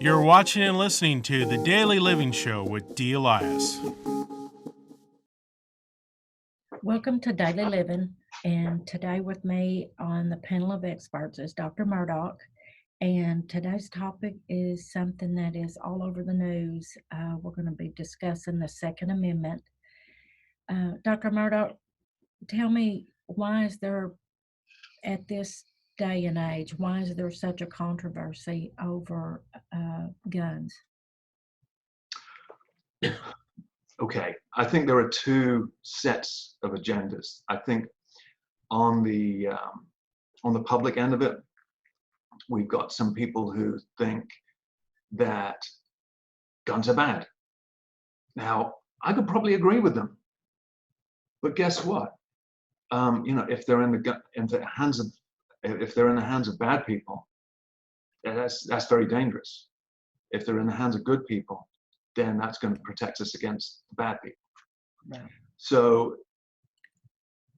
You're watching and listening to The Daily Living Show with D. Elias. Welcome to Daily Living, and today with me on the panel of experts is Dr. Murdoch, and today's topic is something that is all over the news. We're going to be discussing the Second Amendment. Dr. Murdoch, tell me, why is there, at this day and age, why is there such a controversy over guns? Okay, I think there are two sets of agendas. I think on the public end of it, we've got some people who think that guns are bad. Now, I could probably agree with them, but guess what? If they're in the hands of bad people, that's very dangerous. If they're in the hands of good people, then that's going to protect us against bad people. Right. So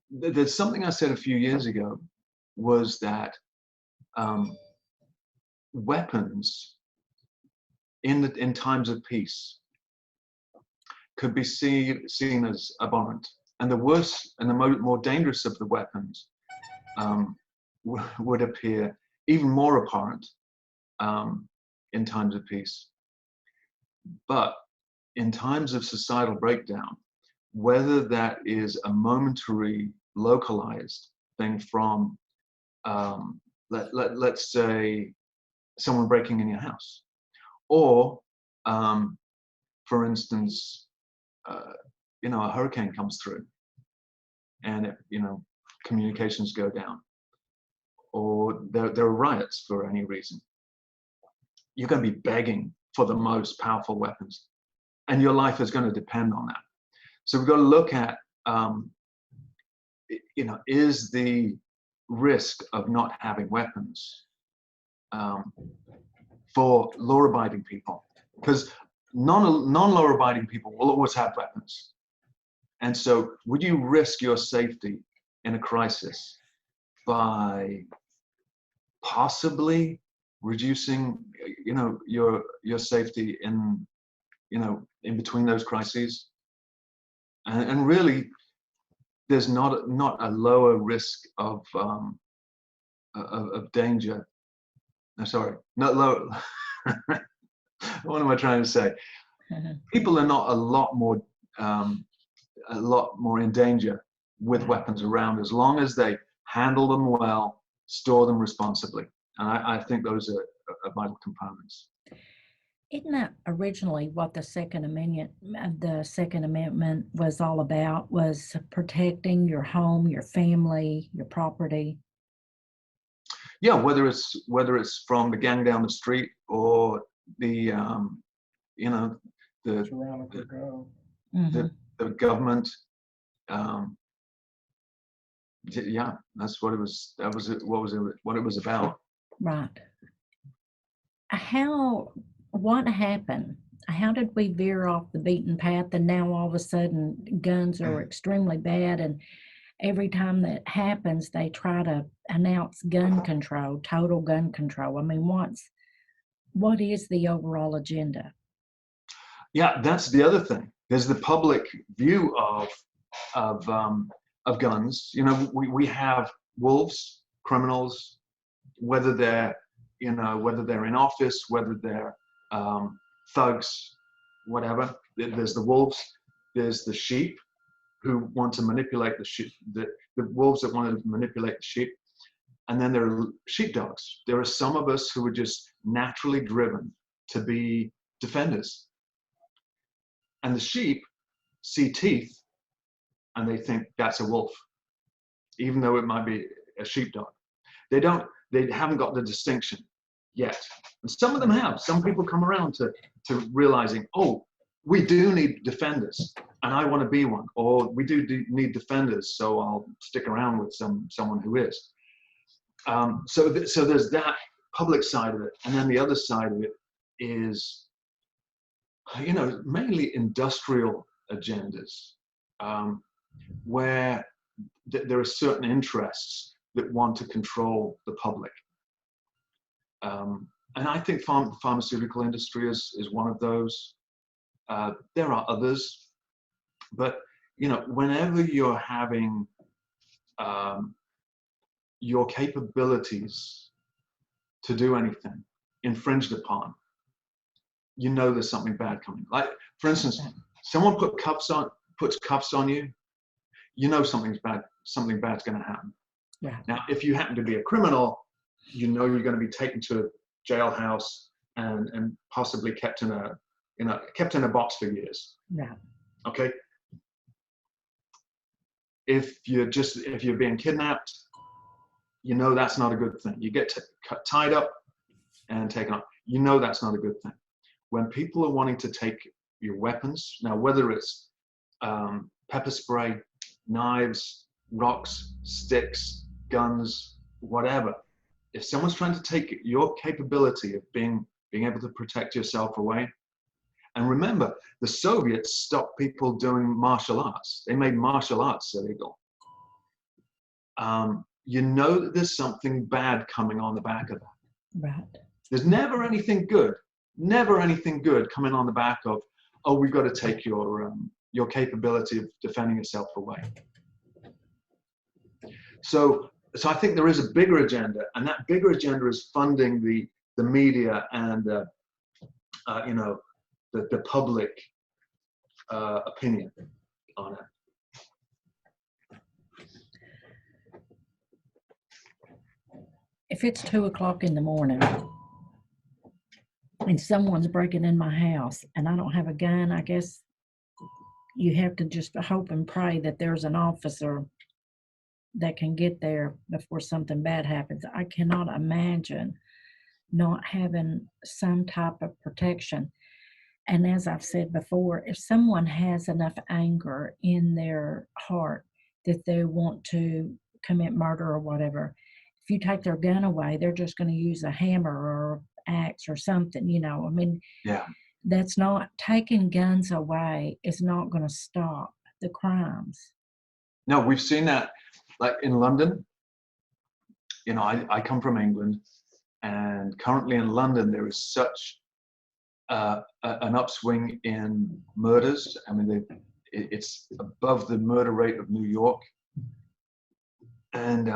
there's something I said a few years ago, was that weapons in times of peace could be seen as abhorrent, and the worse and the more dangerous of the weapons would appear even more abhorrent in times of peace. But in times of societal breakdown, whether that is a momentary localized thing from, let's say, someone breaking in your house, or, for instance, a hurricane comes through and communications go down, or there are riots for any reason, you're going to be begging for the most powerful weapons, and your life is going to depend on that. So we've got to look at, is the risk of not having weapons for law-abiding people, because non-law-abiding people will always have weapons. And so would you risk your safety in a crisis by possibly reducing your safety in between those crises? And really, there's not a lower risk of danger. No, sorry, not low. What am I trying to say? People are not a lot more in danger with weapons around, as long as they handle them well, store them responsibly. And I think those are vital components. Isn't that originally what the Second Amendment was all about? Was protecting your home, your family, your property? Yeah, whether it's from the gang down the street or the the government. Yeah, that's what it was. What it was about. Right. What happened? How did we veer off the beaten path, and now all of a sudden guns are extremely bad, and every time that happens they try to announce gun control, total gun control? I mean, what is the overall agenda? Yeah, that's the other thing. There's the public view of guns. We have wolves, criminals, whether they're in office, whether they're thugs, whatever. There's the wolves. There's the sheep who want to manipulate the sheep. The wolves that want to manipulate the sheep. And then there are sheepdogs. There are some of us who are just naturally driven to be defenders. And the sheep see teeth and they think that's a wolf, even though it might be a sheepdog. They haven't got the distinction yet. And some of them have. Some people come around to realizing, oh, we do need defenders, and I want to be one. Or we do need defenders, so I'll stick around with someone who is. So there's that public side of it, and then the other side of it is, mainly industrial agendas, where there are certain interests that want to control the public. And I think pharmaceutical industry is one of those. There are others, but whenever you're having your capabilities to do anything infringed upon, there's something bad coming. Like, for instance, someone puts cuffs on you, something bad's going to happen. Yeah. Now, if you happen to be a criminal, you're going to be taken to a jailhouse and possibly kept in a box for years. Yeah. Okay. If you're being kidnapped, that's not a good thing. You get tied up and taken off. That's not a good thing. When people are wanting to take your weapons, now whether it's pepper spray, knives, rocks, sticks, guns, whatever, if someone's trying to take your capability of being able to protect yourself away, and remember, the Soviets stopped people doing martial arts. They made martial arts illegal. That there's something bad coming on the back of that. Right. There's never anything good coming on the back of, oh, we've got to take your capability of defending yourself away. So I think there is a bigger agenda, and that bigger agenda is funding the media and the public opinion on it. If it's 2:00 in the morning and someone's breaking in my house and I don't have a gun, I guess you have to just hope and pray that there's an officer that can get there before something bad happens. I cannot imagine not having some type of protection. And as I've said before, if someone has enough anger in their heart that they want to commit murder or whatever, if you take their gun away, they're just going to use a hammer or axe or something, I mean, Yeah. That's not, taking guns away is not going to stop the crimes. No, we've seen that, like in London. I come from England, and currently in London there is such an upswing in murders. I mean, it's above the murder rate of New York, and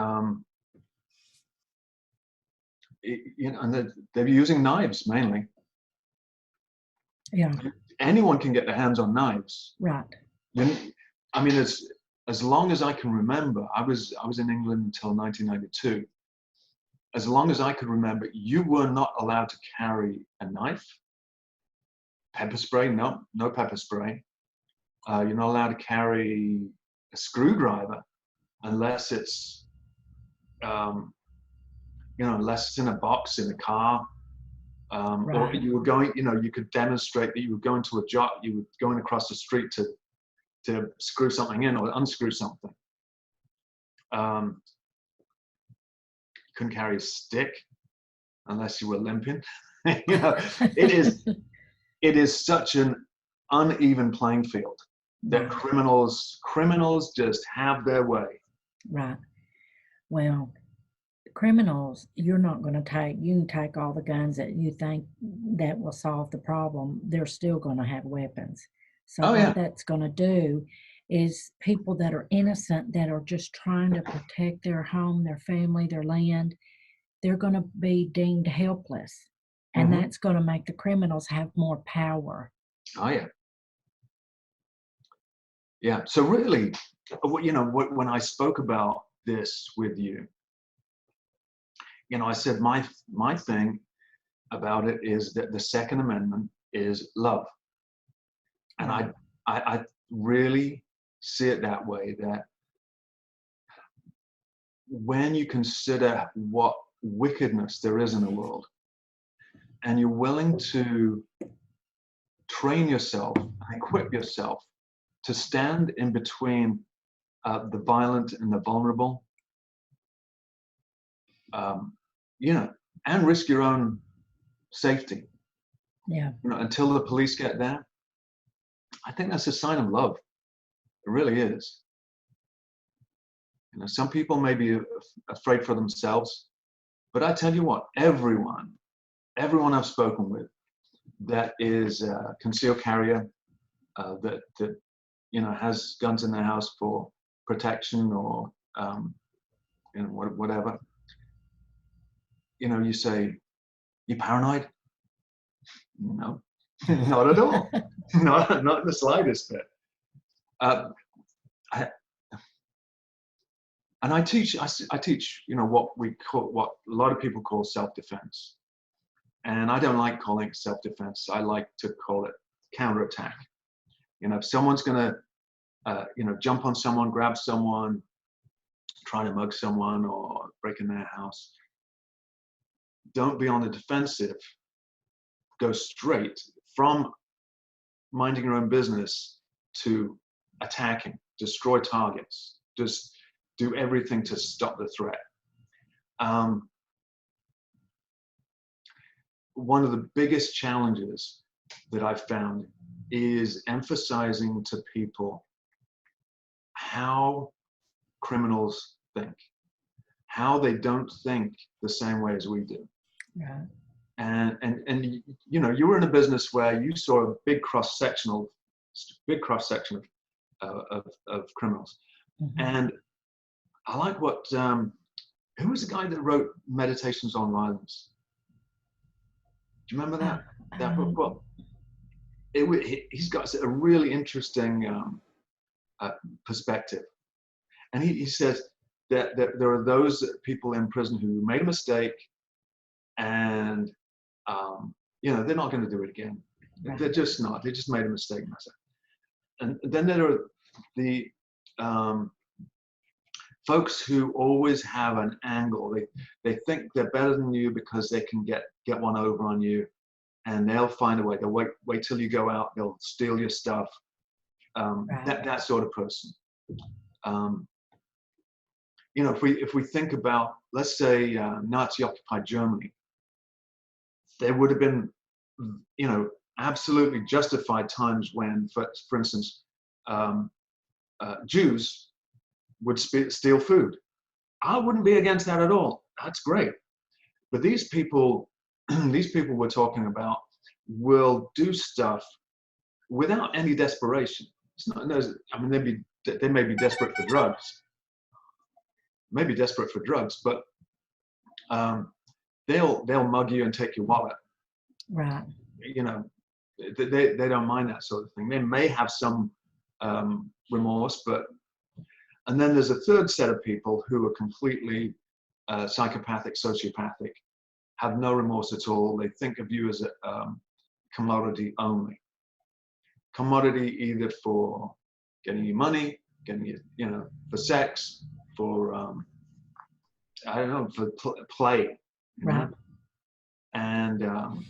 and they're using knives mainly. Yeah. Anyone can get their hands on knives. Right. I mean, as long as I can remember, I was in England until 1992. As long as I could remember, you were not allowed to carry a knife. Pepper spray, no pepper spray. You're not allowed to carry a screwdriver unless it's, unless it's in a box in a car. Or you were going, you could demonstrate that you were going to a job, you were going across the street to screw something in or unscrew something. You couldn't carry a stick unless you were limping. It is such an uneven playing field that criminals just have their way. Right. Well, criminals, you're not going to take, you can take all the guns that you think that will solve the problem. They're still going to have weapons. So what that's going to do is people that are innocent, that are just trying to protect their home, their family, their land, they're going to be deemed helpless. And that's going to make the criminals have more power. Oh, yeah. Yeah. So really, when I spoke about this with you, I said my thing about it is that the Second Amendment is love. And I really see it that way, that when you consider what wickedness there is in the world, and you're willing to train yourself and equip yourself to stand in between the violent and the vulnerable, and risk your own safety, until the police get there, I think that's a sign of love. It really is. Some people may be afraid for themselves, but I tell you what, everyone everyone I've spoken with that is a concealed carrier, that has guns in their house for protection or whatever. You say, you paranoid? No, not at all. not in the slightest bit. I teach what a lot of people call self-defense, and I don't like calling it self-defense. I like to call it counterattack. If someone's gonna jump on someone, grab someone, try to mug someone or break in their house, don't be on the defensive. Go straight from minding your own business to attacking, destroy targets, just do everything to stop the threat. One of the biggest challenges that I've found is emphasizing to people how criminals think, how they don't think the same way as we do. Right. And you were in a business where you saw a big cross section of criminals. Mm-hmm. And I like what who was the guy that wrote Meditations on Violence? Do you remember that book? Well, he's got a really interesting perspective, and he says that there are those people in prison who made a mistake, and they're not going to do it again. Right. They're just not. They just made a mistake. And then there are the folks who always have an angle. They think they're better than you because they can get one over on you, and they'll find a way. They'll wait till you go out. They'll steal your stuff. Right. That sort of person. If we think about, let's say, Nazi-occupied Germany, there would have been, absolutely justified times when, for instance, Jews would steal food. I wouldn't be against that at all. That's great. But these people we're talking about will do stuff without any desperation. It's not, they may be desperate for drugs. But they'll mug you and take your wallet. Right. They don't mind that sort of thing. They may have some remorse, and then there's a third set of people who are completely psychopathic, sociopathic, have no remorse at all. They think of you as a commodity only. Commodity either for getting you money, getting you, for sex, for for play. Right. And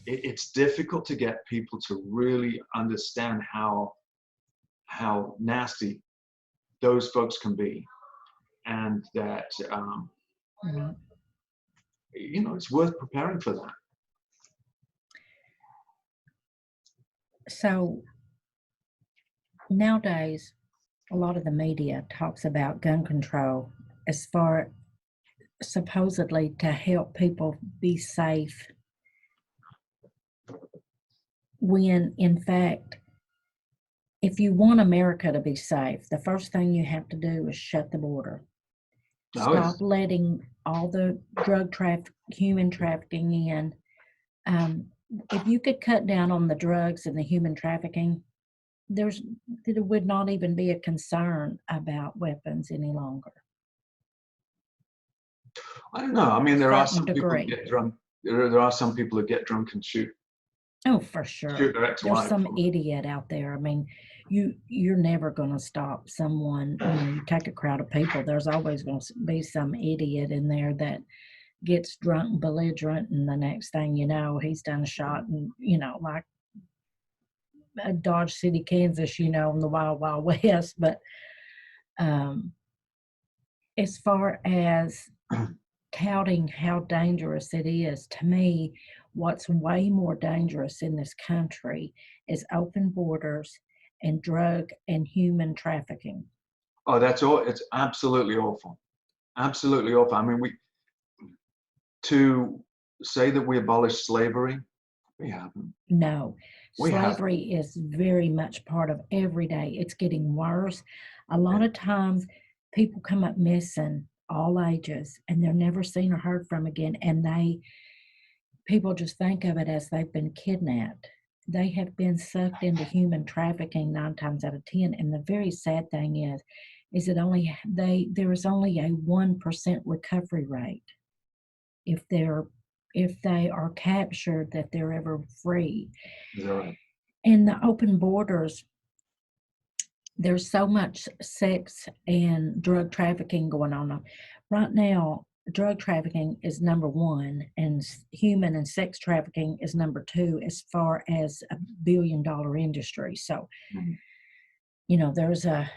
it's difficult to get people to really understand how nasty those folks can be, and that it's worth preparing for that. So nowadays, a lot of the media talks about gun control as far supposedly to help people be safe, when in fact, if you want America to be safe, the first thing you have to do is shut the border. Stop letting all the human trafficking in. If you could cut down on the drugs and the human trafficking, there would not even be a concern about weapons any longer. I don't know. There are some people who degree. get drunk. There are some people who get drunk and shoot. Oh, for sure. Shoot their ex-wife. There's some idiot out there. You're never going to stop someone. You take a crowd of people, there's always going to be some idiot in there that gets drunk and belligerent, and the next thing you know, he's done a shot, and like Dodge City, Kansas, in the Wild Wild West. But as far as touting how dangerous it is, to me, what's way more dangerous in this country is open borders and drug and human trafficking. Oh, that's all. It's absolutely awful. Absolutely awful. To say that we abolished slavery. We haven't. No, We haven't. slavery is very much part of every day. It's getting worse. A lot of times people come up missing, all ages, and they're never seen or heard from again. And people just think of it as they've been kidnapped. They have been sucked into human trafficking 9 times out of 10. And the very sad thing is that there is only a 1% recovery rate if they are captured, that they're ever free. Is that right? In the open borders, there's so much sex and drug trafficking going on. Right now, drug trafficking is number 1, and human and sex trafficking is number 2 as far as a billion-dollar industry. So, there's a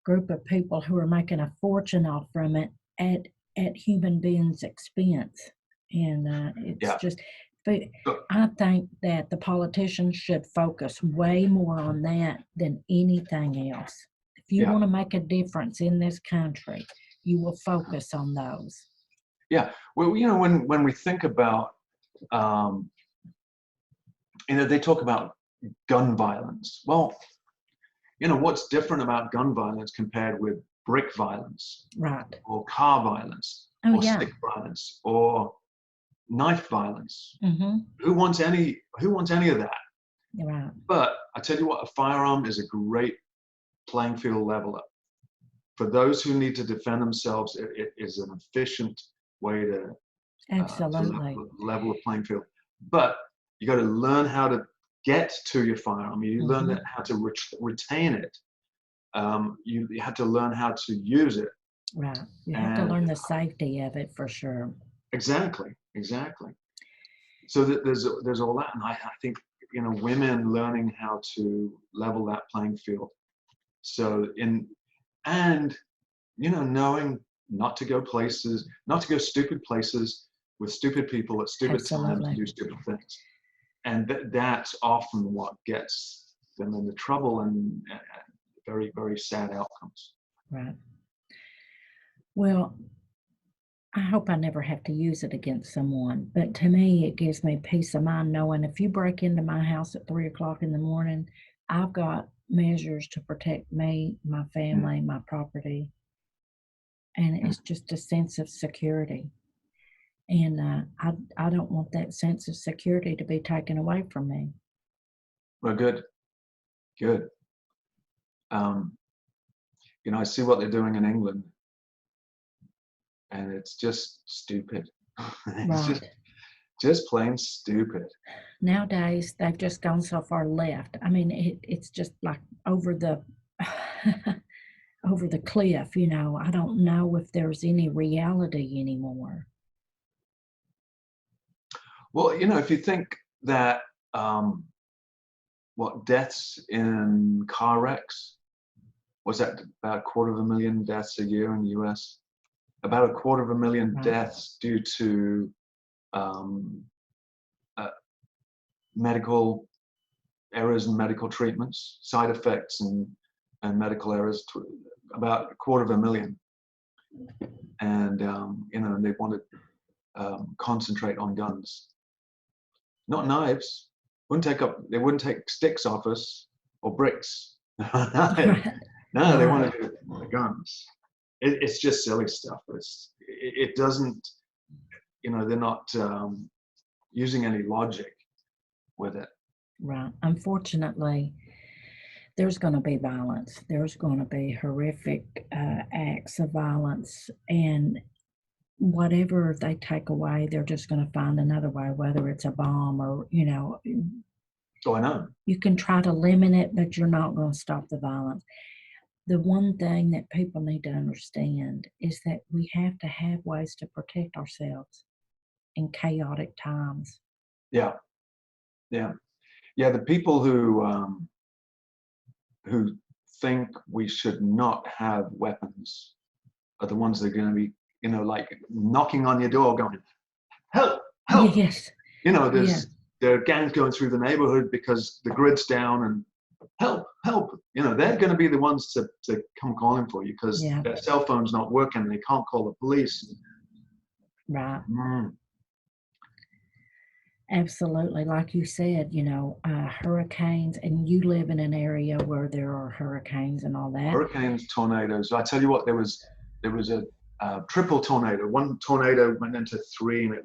group of people who are making a fortune off from it at human beings' expense. And it's just, but I think that the politicians should focus way more on that than anything else. If you want to make a difference in this country, you will focus on those. Yeah. Well, when we think about, they talk about gun violence. Well, what's different about gun violence compared with brick violence, right, or car violence, or stick violence, or knife violence? Who wants any of that? Right. But I tell you what, a firearm is a great playing field leveler. For those who need to defend themselves, it is an efficient way to level the playing field. But you got to learn how to get to your firearm. You learn how to retain it. You have to learn how to use it. Right. You have to learn the safety of it for sure. Exactly. So there's all that, and I think women learning how to level that playing field. So knowing not to go stupid places with stupid people at stupid times to do stupid things, and that's often what gets them into trouble and very, very sad outcomes. Right. Well, I hope I never have to use it against someone, but to me, it gives me peace of mind knowing if you break into my house at 3:00 in the morning, I've got measures to protect me, my family, my property, and it's just a sense of security. And I don't want that sense of security to be taken away from me. Well, good. I see what they're doing in England, and it's just stupid. It's just plain stupid. Nowadays, they've just gone so far left. I mean, it's just like over the over the cliff. I don't know if there's any reality anymore. Well, if you think that deaths in car wrecks, was that about 250,000 deaths a year in the US? About 250,000 deaths due to medical errors and medical treatments, side effects and medical errors, about 250,000. And they want to concentrate on guns, not knives. They wouldn't take sticks off us or bricks. No, they want to do the guns. It's just silly stuff. It doesn't, they're not using any logic with it. Right. Unfortunately, there's going to be violence. There's going to be horrific acts of violence, and whatever they take away, they're just going to find another way, whether it's a bomb or, Oh, I know. You can try to limit it, but you're not going to stop the violence. The one thing that people need to understand is that we have to have ways to protect ourselves in chaotic times. Yeah. The people who think we should not have weapons are the ones that are going to be, like knocking on your door, going, "Help! Help!" Yes. There are gangs going through the neighborhood because the grid's down, and help! They're going to be the ones to come calling for you because their cell phone's not working and they can't call the police. Right. Absolutely. Like you said, hurricanes, and you live in an area where there are hurricanes and all that. Hurricanes, tornadoes. I tell you what, there was a triple tornado. One tornado went into three, and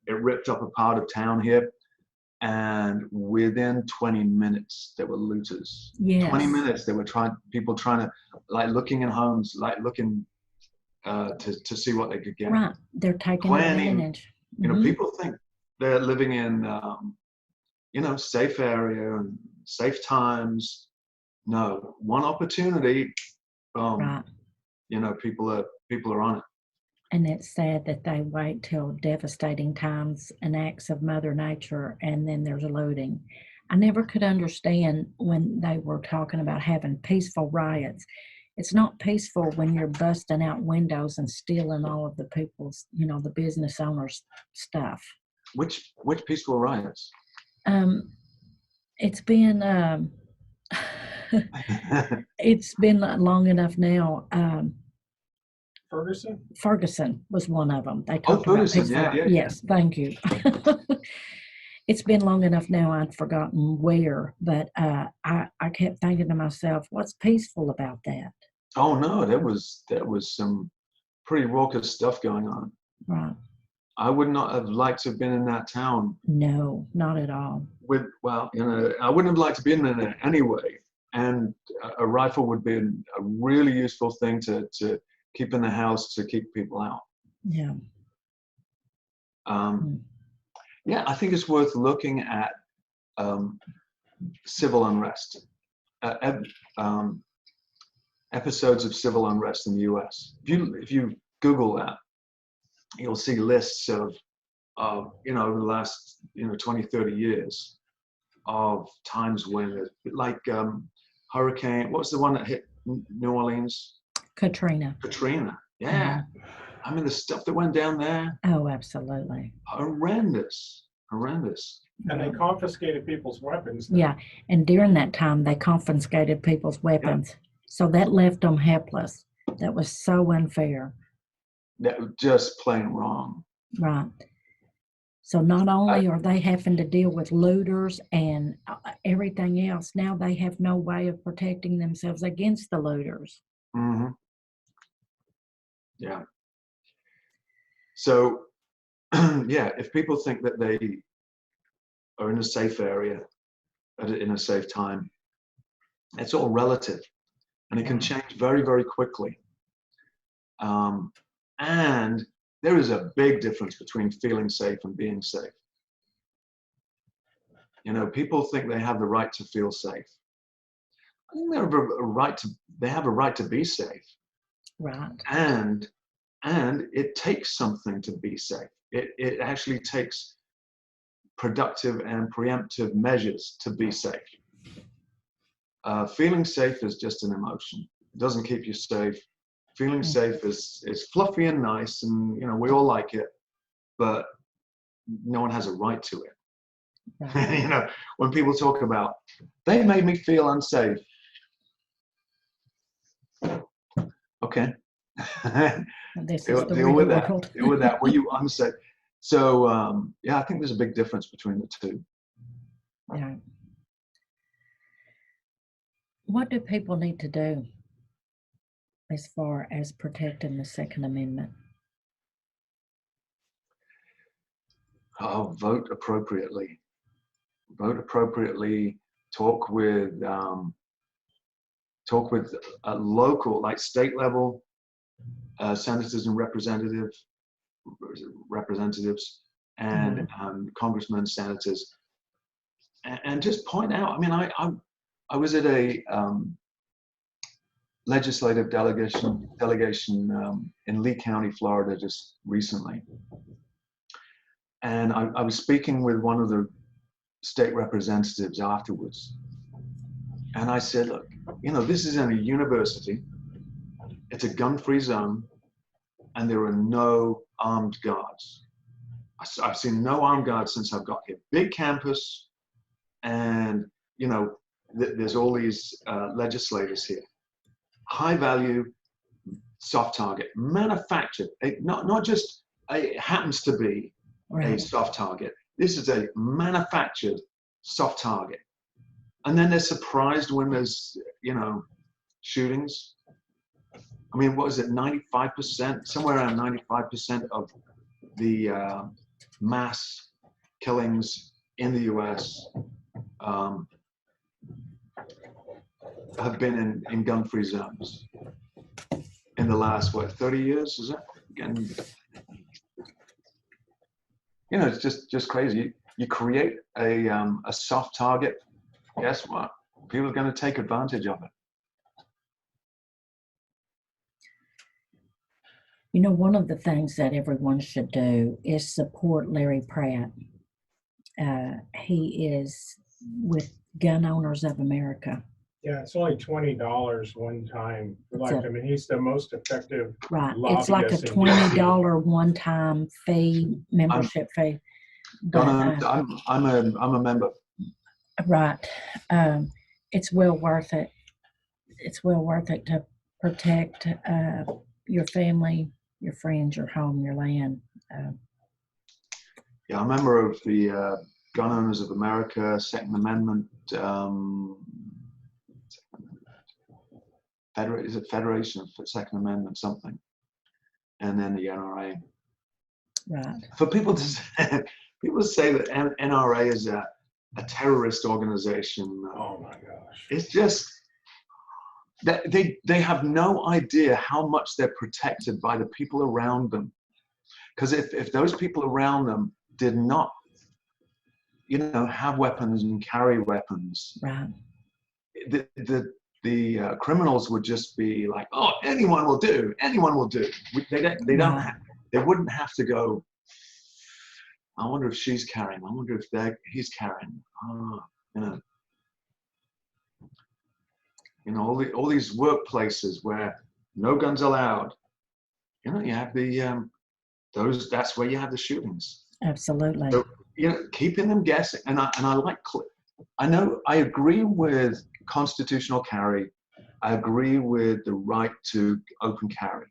it ripped up a part of town here. And within 20 minutes, there were looters. Yes. 20 minutes, there were people trying to, like, looking in homes, like looking to see what they could get. Right. They're taking Planning. advantage. People think they're living in, safe area and safe times. No, one opportunity, boom. Right. People are on it. And it's sad that they wait till devastating times and acts of Mother Nature, and then there's looting. I never could understand when they were talking about having peaceful riots. It's not peaceful when you're busting out windows and stealing all of the people's, the business owners' stuff. Which peaceful riots? It's been it's been long enough now. Ferguson was one of them. They talked about Ferguson, peaceful. yeah. Yes, thank you. It's been long enough now, I'd forgotten where, but I kept thinking to myself, what's peaceful about that? Oh no, there was some pretty raucous stuff going on. Right. I would not have liked to have been in that town. No, not at all. I wouldn't have liked to be in there anyway. And a rifle would be a really useful thing to keep in the house, to keep people out. Yeah. Yeah, I think it's worth looking at civil unrest, episodes of civil unrest in the U.S. If you Google that, you'll see lists of over the last 20, 30 years of times when, like hurricane. What's the one that hit New Orleans? Katrina. Yeah. I mean, the stuff that went down there. Oh, absolutely. Horrendous. And they confiscated people's weapons. Yeah, and during that time, they confiscated people's weapons. Yeah. So that left them helpless. That was so unfair. That was just plain wrong. Right. So not only are they having to deal with looters and everything else, now they have no way of protecting themselves against the looters. Mm-hmm. Yeah. So, if people think that they are in a safe area in a safe time, it's all relative, and it can change very, very quickly. And there is a big difference between feeling safe and being safe. People think they have the right to feel safe. I think they have a right to be safe. Right. And it takes something to be safe. It actually takes productive and preemptive measures to be safe. Feeling safe is just an emotion. It doesn't keep you safe. Feeling safe is fluffy and nice, and we all like it, but no one has a right to it. Right. When people talk about, they made me feel unsafe. Okay. Deal with that. Were you unsafe? So I think there's a big difference between the two. Yeah. What do people need to do as far as protecting the Second Amendment? Vote appropriately. Vote appropriately. Talk with local, like state level senators and representatives, and congressmen, senators, and just point out. I mean, I was at a legislative delegation in Lee County, Florida, just recently, and I was speaking with one of the state representatives afterwards, and I said, look, this is in a university. It's a gun-free zone, and there are no armed guards. I've seen no armed guards since I've got here. Big campus, and there's all these legislators here. High value, soft target, manufactured. Not just it happens to be a soft target. This is a manufactured soft target. And then they're surprised when there's, shootings. I mean, what is it, 95%, somewhere around 95% of the mass killings in the US have been in gun-free zones in the last, 30 years, is it? Again, it's just crazy. You create a soft target, guess what? People are going to take advantage of it. One of the things that everyone should do is support Larry Pratt. He is with Gun Owners of America. Yeah, it's only $20 one time. He's the most effective. Right. It's like a lobbyist in DC. $20 one-time fee, membership fee. But, I'm a member. Right. It's well worth it. It's well worth it to protect your family, your friends, your home, your land. Yeah, I'm a member of the Gun Owners of America, Second Amendment. Is it Federation of Second Amendment something? And then the NRA. Right. For people to say that NRA is a terrorist organization. Oh my gosh. It's just that they have no idea how much they're protected by the people around them. Because if those people around them did not, have weapons and carry weapons, Right. The criminals would just be like, oh, anyone will do. They wouldn't have to go, I wonder if she's carrying. I wonder if he's carrying. All these workplaces where no guns allowed. You have the that's where you have the shootings. Absolutely. So keeping them guessing, and I agree with constitutional carry. I agree with the right to open carry.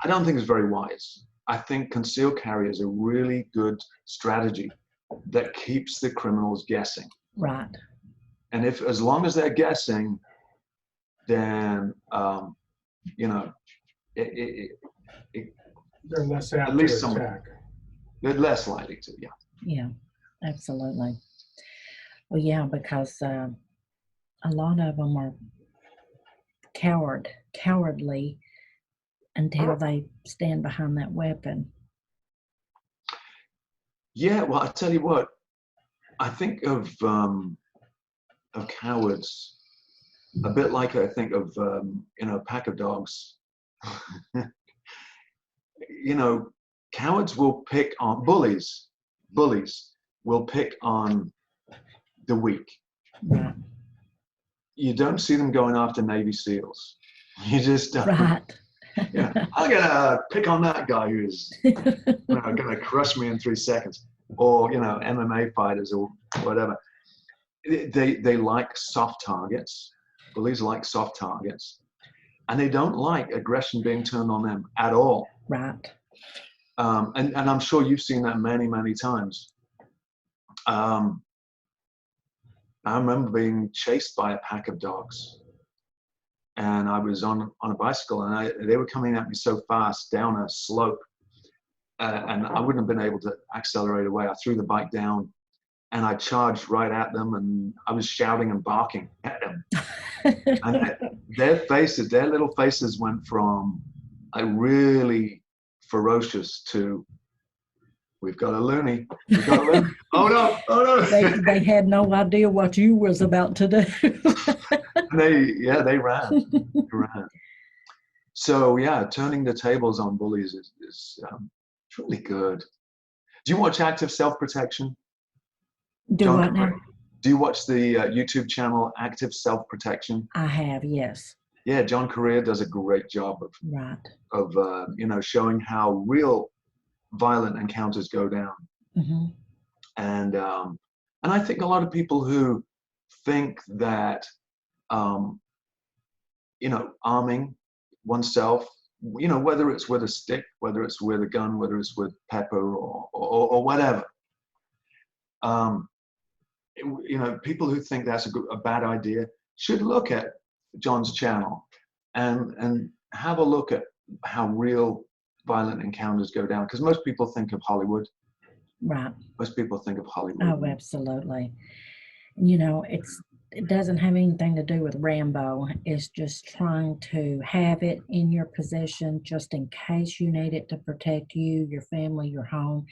I don't think it's very wise. I think concealed carry is a really good strategy that keeps the criminals guessing. Right. And as long as they're guessing, then They're less apt at least to attack. They're less likely to. Yeah. Yeah. Absolutely. Well, yeah, because a lot of them are cowardly until they stand behind that weapon. Yeah, well, I tell you what, I think of cowards a bit like I think of a pack of dogs. Cowards will pick on bullies. Bullies will pick on the weak. Right. You don't see them going after Navy SEALs. You just don't. Right. Yeah, I'm gonna pick on that guy who's gonna crush me in 3 seconds, or MMA fighters or whatever. They like soft targets. Bullies like soft targets, and they don't like aggression being turned on them at all. Right. And I'm sure you've seen that many times. I remember being chased by a pack of dogs, and I was on a bicycle, and they were coming at me so fast down a slope, and I wouldn't have been able to accelerate away. I threw the bike down, and I charged right at them, and I was shouting and barking at them. And their little faces went from a really ferocious to, we've got a loony. We've got a loony. Oh no. They had no idea what you was about to do. They ran. So yeah, turning the tables on bullies is really good. Do you watch Active Self-Protection? Do what now? Do you watch the YouTube channel Active Self-Protection? I have, yes. Yeah, John Correa does a great job of showing how real violent encounters go down. Mm-hmm. And I think a lot of people who think that arming oneself, whether it's with a stick, whether it's with a gun, whether it's with pepper or whatever, You know, people who think that's a bad idea should look at John's channel and have a look at how real violent encounters go down. Because most people think of Hollywood. Right. Most people think of Hollywood. Oh, absolutely. You know, it doesn't have anything to do with Rambo. It's just trying to have it in your possession just in case you need it to protect you, your family, your home.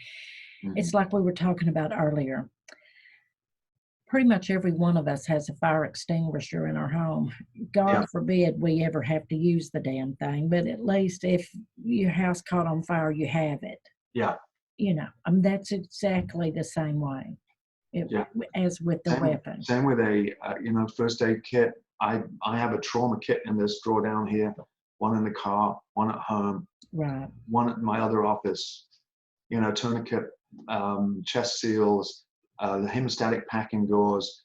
It's like we were talking about earlier. Pretty much every one of us has a fire extinguisher in our home. God forbid we ever have to use the damn thing, but at least if your house caught on fire, you have it. Yeah. You know, that's exactly the same way as with the weapon. Same with a, you know, first aid kit. I have a trauma kit in this drawer down here, one in the car, one at home, right, one at my other office, you know, tourniquet, chest seals, the hemostatic packing gauze,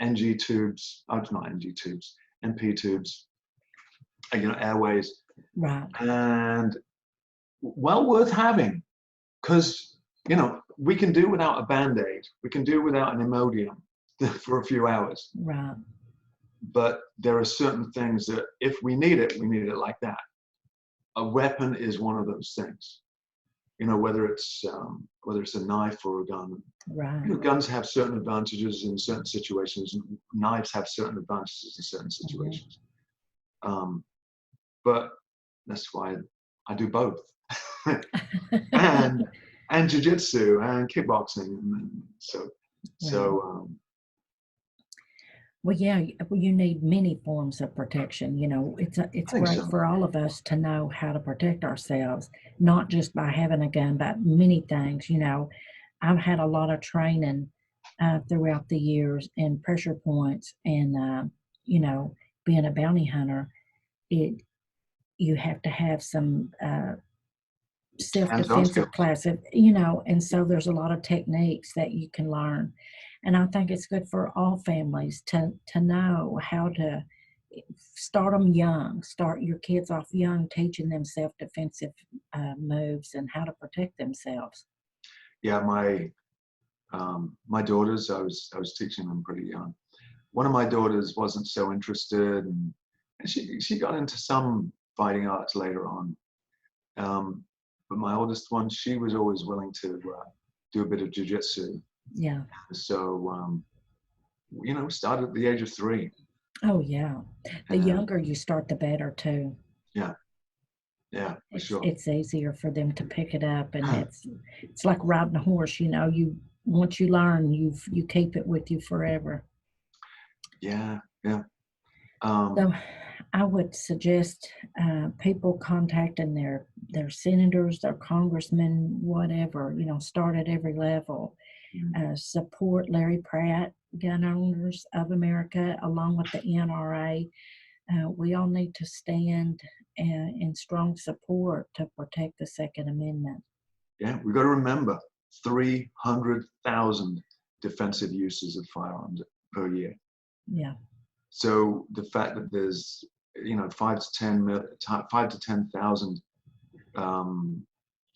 NG tubes, not NG tubes, MP tubes, you know, airways. right. And well worth having, because, you know, we can do without a Band-Aid. We can do without an Imodium for a few hours. Right. But there are certain things that if we need it like that. A weapon is one of those things. You know, whether it's a knife or a gun. Right. You know, guns have certain advantages in certain situations. Knives have certain advantages in certain situations. But that's why I do both, and jiu-jitsu and kickboxing. Well, yeah, you need many forms of protection. You know, it's great for all of us to know how to protect ourselves, not just by having a gun, but many things. You know, I've had a lot of training throughout the years in pressure points, and you know, being a bounty hunter, you have to have some self-defensive classes, you know, and so there's a lot of techniques that you can learn. And I think it's good for all families to know how to start them young, start your kids off young, teaching them self-defensive moves and how to protect themselves. Yeah, my daughters, I was teaching them pretty young. One of my daughters wasn't so interested, and she got into some fighting arts later on. But my oldest one, she was always willing to do a bit of jiu-jitsu. Yeah. So, you know, started at the age of 3. Oh, yeah. The younger you start, the better, too. Yeah. Yeah, for sure. It's easier for them to pick it up, and it's like riding a horse, you know. Once you learn, you keep it with you forever. Yeah, yeah. So I would suggest people contacting their senators, their congressmen, whatever, you know, start at every level. Support Larry Pratt, Gun Owners of America, along with the NRA. We all need to stand in strong support to protect the Second Amendment. Yeah, we've got to remember 300,000 defensive uses of firearms per year. Yeah. So the fact that there's, you know, 5 to 10,000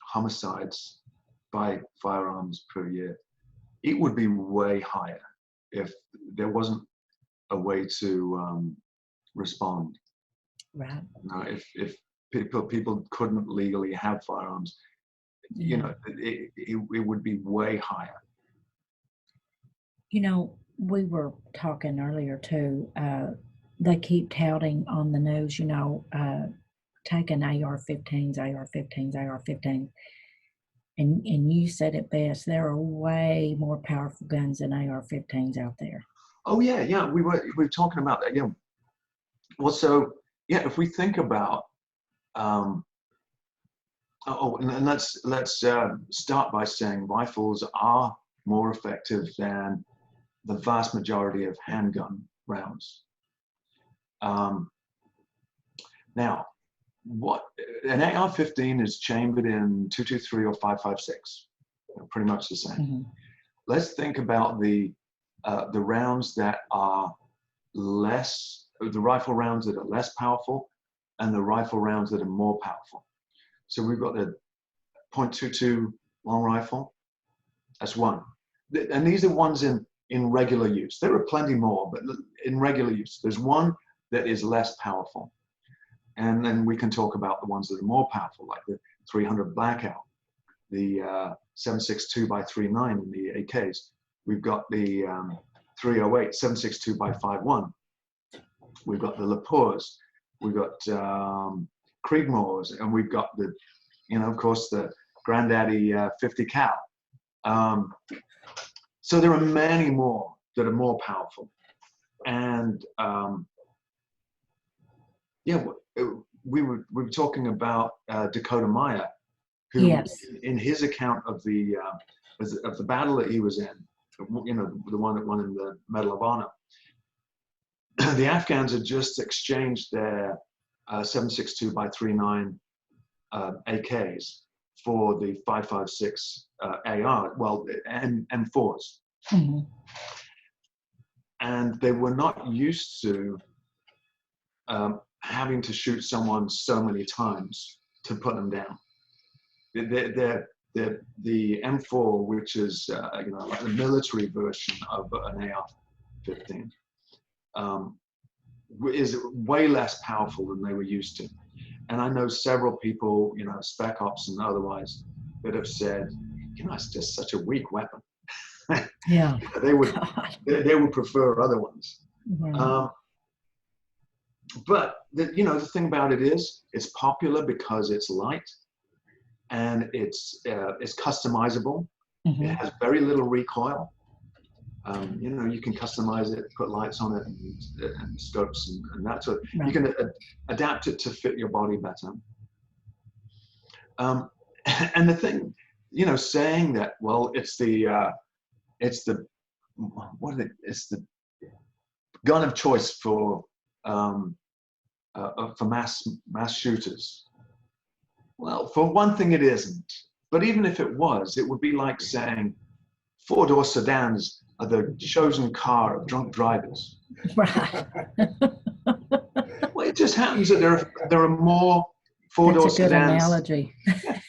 homicides by firearms per year, it would be way higher if there wasn't a way to respond. Right. If people couldn't legally have firearms, you know, it would be way higher. You know, we were talking earlier too. They keep touting on the news, you know, taking AR-15s, AR-15s. And you said it best. There are way more powerful guns than AR-15s out there. Oh yeah. We were talking about that. Yeah. Well, so yeah, if we think about, and let's start by saying rifles are more effective than the vast majority of handgun rounds. Now, what an AR-15 is chambered in .223 or .556, pretty much the same. Mm-hmm. Let's think about the rounds that are less, the rifle rounds that are less powerful, and the rifle rounds that are more powerful. So we've got the .22 long rifle. That's one. and these are ones in regular use. There are plenty more, but in regular use, there's one that is less powerful. And then we can talk about the ones that are more powerful, like the 300 Blackout, the 7.62 by 3.9 in the AKs. We've got the 308 7.62 by 5.1. We've got the Lepores. We've got Creedmoors, and we've got the, of course, the Granddaddy 50 cal. So there are many more that are more powerful. And yeah, we were talking about Dakota Meyer, who, Yes. in his account of the battle that he was in, the one that won in the Medal of Honor, the Afghans had just exchanged their 7.62 by 3.9 AKs for the 5.56 AR, well, and M4s. Mm-hmm. And they were not used to having to shoot someone so many times to put them down. The M4, which is like the military version of an AR-15, is way less powerful than they were used to. And I know several people, spec ops and otherwise, that have said, it's just such a weak weapon. Yeah. they would prefer other ones. Yeah. But the thing about it is, it's popular because it's light and it's customizable. Mm-hmm. It has very little recoil. You can customize it, put lights on it, and scopes and that sort. Right. You can adapt it to fit your body better. And the thing, saying that, well, it's the gun of choice for mass shooters. Well, for one thing, it isn't. But even if it was, it would be like saying 4-door sedans are the chosen car of drunk drivers. Right. Well, it just happens that there are more 4-door That's a good sedans. analogy.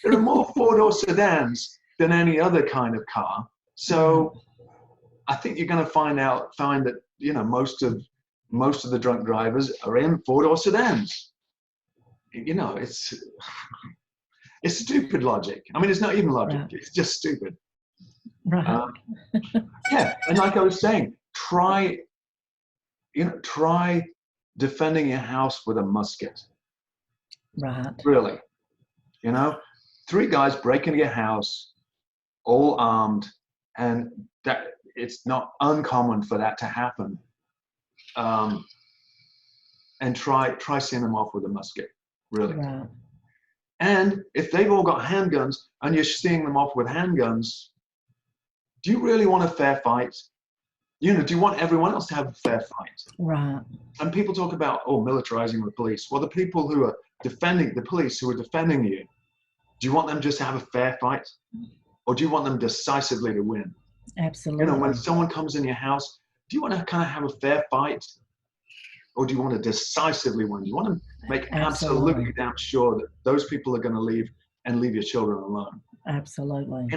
There are more 4-door sedans than any other kind of car. So I think you're going to find that most of the drunk drivers are in 4-door sedans. It's stupid logic. I mean, it's not even logic. Right. It's just stupid. Right. Yeah, and like I was saying, try defending your house with a musket. Right. Really, 3 guys break into your house, all armed, and that it's not uncommon for that to happen. And try seeing them off with a musket, really. Right. And if they've all got handguns and you're seeing them off with handguns, do you really want a fair fight? Do you want everyone else to have a fair fight? Right. And people talk about, militarizing the police. Well, the people who are defending, the police who are defending you, do you want them just to have a fair fight? Or do you want them decisively to win? Absolutely. When someone comes in your house, do you want to kind of have a fair fight? Or do you want to decisively win? You want to make absolutely damn sure that those people are going to leave and leave your children alone. Absolutely.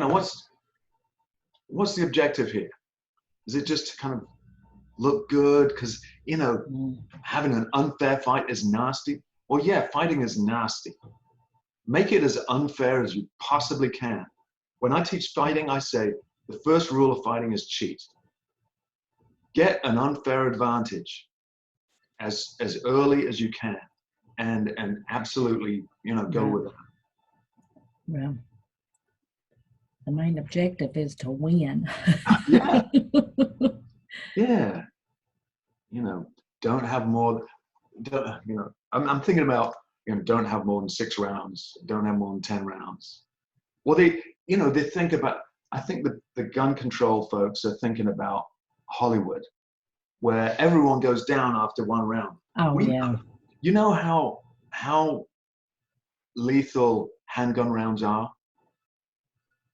What's the objective here? Is it just to kind of look good? Because, having an unfair fight is nasty. Well, yeah, fighting is nasty. Make it as unfair as you possibly can. When I teach fighting, I say the first rule of fighting is cheat. Get an unfair advantage as early as you can, and absolutely, go with it. Yeah. The main objective is to win. Yeah. Yeah. Don't have more. I'm thinking about, don't have more than 6 rounds. Don't have more than 10 rounds. Well, they think about. I think the gun control folks are thinking about Hollywood, where everyone goes down after 1 round. Oh, yeah. You know how lethal handgun rounds are?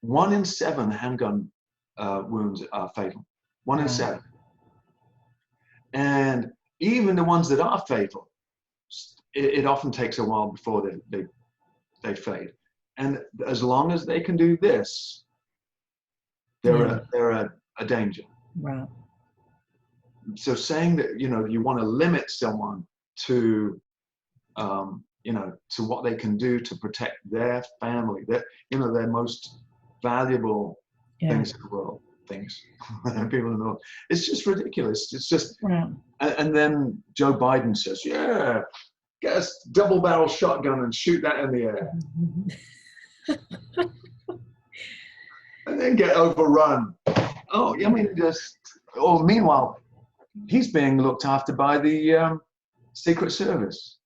1 in 7 handgun wounds are fatal. 1 in 7. And even the ones that are fatal, it often takes a while before they fade. And as long as they can do this, they're a danger. Right. So saying that, you want to limit someone to, to what they can do to protect their family, their most valuable Yeah. things in the world, people in the world. It's just ridiculous. It's just, Right. and then Joe Biden says, yeah, get a double barrel shotgun and shoot that in the air. And then get overrun. Oh, I mean, meanwhile, he's being looked after by the Secret Service.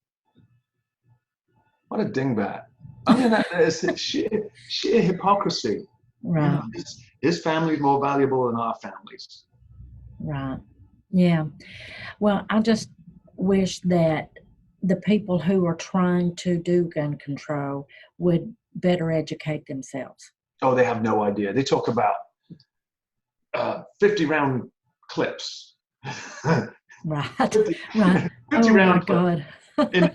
What a dingbat. I mean, that is sheer hypocrisy. Right. His family is more valuable than our families. Right. Yeah. Well, I just wish that the people who are trying to do gun control would better educate themselves. Oh, they have no idea. They talk about 50-round clips. Right. 50, Right. 50 Oh my round God. in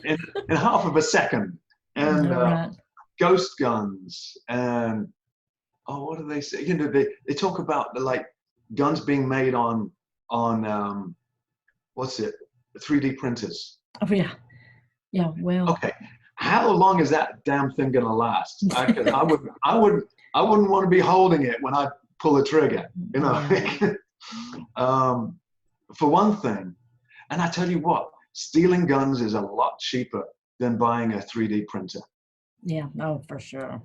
half of a second. And Right. ghost guns and what do they say? They talk about the guns being made on what's it? 3D printers. Oh yeah. Yeah. Well. Okay, how long is that damn thing gonna last? I wouldn't want to be holding it when I pull the trigger. Yeah. For one thing, and I tell you what, stealing guns is a lot cheaper than buying a 3D printer. Yeah. Oh, for sure.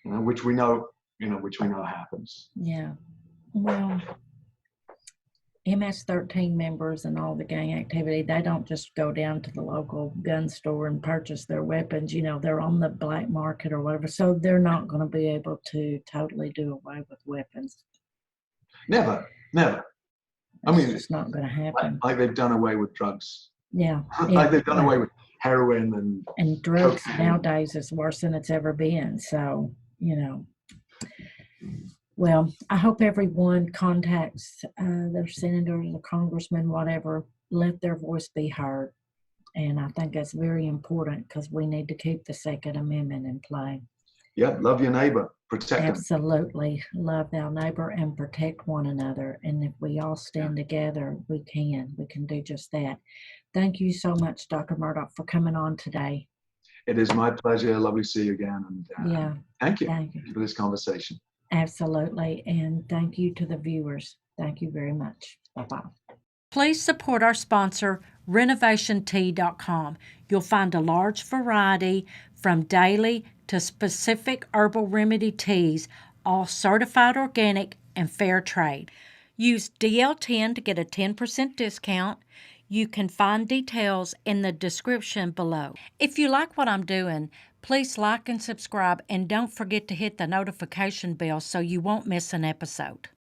Which we know happens. Yeah. Well, MS-13 members and all the gang activity, they don't just go down to the local gun store and purchase their weapons. They're on the black market or whatever. So they're not going to be able to totally do away with weapons. Never. It's just not going to happen. Like they've done away with drugs. Yeah. Like they've done away with heroin and drugs cocaine. Nowadays is worse than it's ever been. So, well, I hope everyone contacts their senators or congressmen, whatever, let their voice be heard. And I think that's very important because we need to keep the Second Amendment in play. Yeah, love your neighbor, protect them. Absolutely. Love our neighbor and protect one another. And if we all stand together, we can do just that. Thank you so much, Dr. Murdoch, for coming on today. It is my pleasure. Lovely to see you again. And Yeah. thank you Thank you for this conversation. Absolutely. And thank you to the viewers. Thank you very much. Bye-bye. Please support our sponsor, RenovationTea.com. You'll find a large variety from daily to specific herbal remedy teas, all certified organic and fair trade. Use DL10 to get a 10% discount. You can find details in the description below. If you like what I'm doing, please like and subscribe, and don't forget to hit the notification bell so you won't miss an episode.